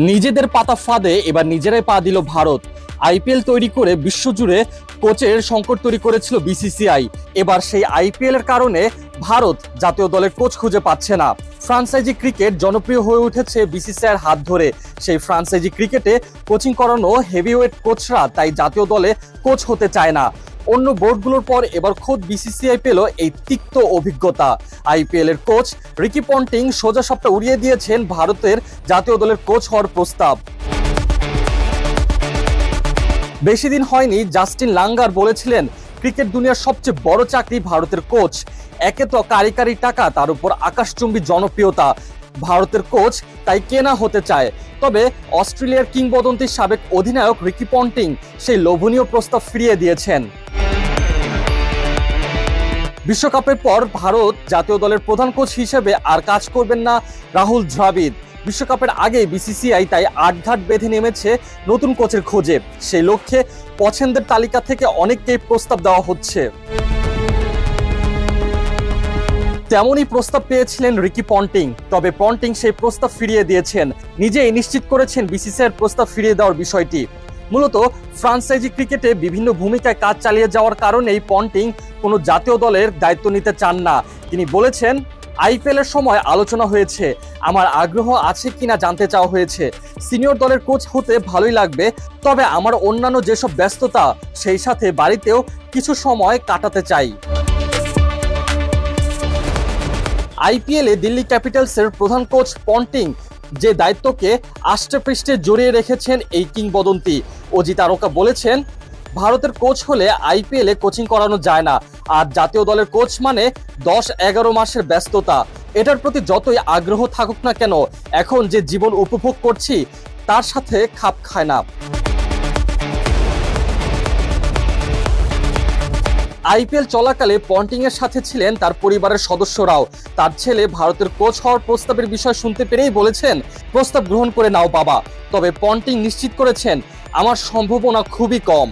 নিজেদের পাতা ফাঁদে এবার নিজেরাই পা দিল ভারত। আইপিএল তৈরি করে বিশ্বজুড়ে কোচের সংকট তৈরি করেছিল বিসিসিআই। এবার সেই আইপিএল এর কারণে ভারত জাতীয় দলের কোচ খুঁজে পাচ্ছে না। ফ্রাঞ্চাইজি ক্রিকেট জনপ্রিয় হয়ে উঠেছে বিসিসিআইয়ের হাত ধরে। সেই ফ্রাঞ্চাইজি ক্রিকেটে কোচিং করানো হেভিওয়েট কোচরা তাই জাতীয় দলে কোচ হতে চায় না। অন্য বোর্ডগুলোর পর এবার খোদ বিসিসিআই পেল এই তিক্ত অভিজ্ঞতা। আইপিএল এর কোচ রিকি পন্টিং সোজা সাপটা উড়িয়ে দিয়েছেন ভারতের জাতীয় দলের কোচ হওয়ার প্রস্তাব। বেশি দিন হয়নি জাস্টিন লাঙ্গার বলেছিলেন ক্রিকেট দুনিয়ার সবচেয়ে বড় চাকরি ভারতের কোচ। একে তো কারি টাকা, তার উপর আকাশচুম্বী জনপ্রিয়তা। ভারতের কোচ তাই কেনা হতে চায়। তবে অস্ট্রেলিয়ার কিংবদন্তি সাবেক অধিনায়ক রিকি পন্টিং সেই লোভনীয় প্রস্তাব ফিরিয়ে দিয়েছেন। বিশ্বকাপের পর ভারত জাতীয় দলের প্রধান কোচ হিসেবে আর কাজ করবেন না রাহুল দ্রাবিড়। বিশ্বকাপের আগে বিসিসিআই তাই আটঘাট বেঁধে নেমেছে নতুন কোচের খোঁজে। সেই লক্ষ্যে পছন্দের তালিকা থেকে অনেককেই প্রস্তাব দেওয়া হচ্ছে। তেমনই প্রস্তাব পেয়েছিলেন রিকি পন্টিং, তবে পন্টিং সেই প্রস্তাব ফিরিয়ে দিয়েছেন। নিজেই নিশ্চিত করেছেন বিসিসিআইয়ের প্রস্তাব ফিরিয়ে দেওয়ার বিষয়টি। মূলত ফ্রাঞ্চাইজি ক্রিকেটে বিভিন্ন ভূমিকায় কাজ চালিয়ে যাওয়ার কারণেই পন্টিং কোনো জাতীয় দলের দায়িত্ব নিতে চান না। তিনি বলেছেন, আইপিএল এর সময় আলোচনা হয়েছে, আমার আগ্রহ আছে কিনা জানতে চাওয়া হয়েছে। সিনিয়র দলের কোচ হতে ভালোই লাগবে, তবে আমার অন্যান্য যেসব ব্যস্ততা সেই সাথে বাড়িতেও কিছু সময় কাটাতে চাই। আইপিএলে দিল্লি ক্যাপিটালসের প্রধান কোচ পন্টিং যে দায়িত্বকে আষ্টেপৃষ্ঠে জড়িয়ে রেখেছেন এই কিংবদন্তি। অজিত তারকা বলেছেন, ভারতের কোচ হলে আইপিএলে কোচিং করানো যায় না, আর জাতীয় দলের কোচ মানে 10-11 মাসের ব্যস্ততা। এটার প্রতি যতই আগ্রহ থাকুক না কেন, এখন যে জীবন উপভোগ করছি তার সাথে খাপ খায় না। আইপিএল চলাকালে পন্টিং এর সাথে ছিলেন তার পরিবারের সদস্যরাও। তার ছেলে ভারতের কোচ হওয়ার প্রস্তাবের বিষয় শুনতে পেরেই বলেছেন, প্রস্তাব গ্রহণ করে নাও বাবা। তবে পন্টিং নিশ্চিত করেছেন, আমার সম্ভাবনা খুবই কম।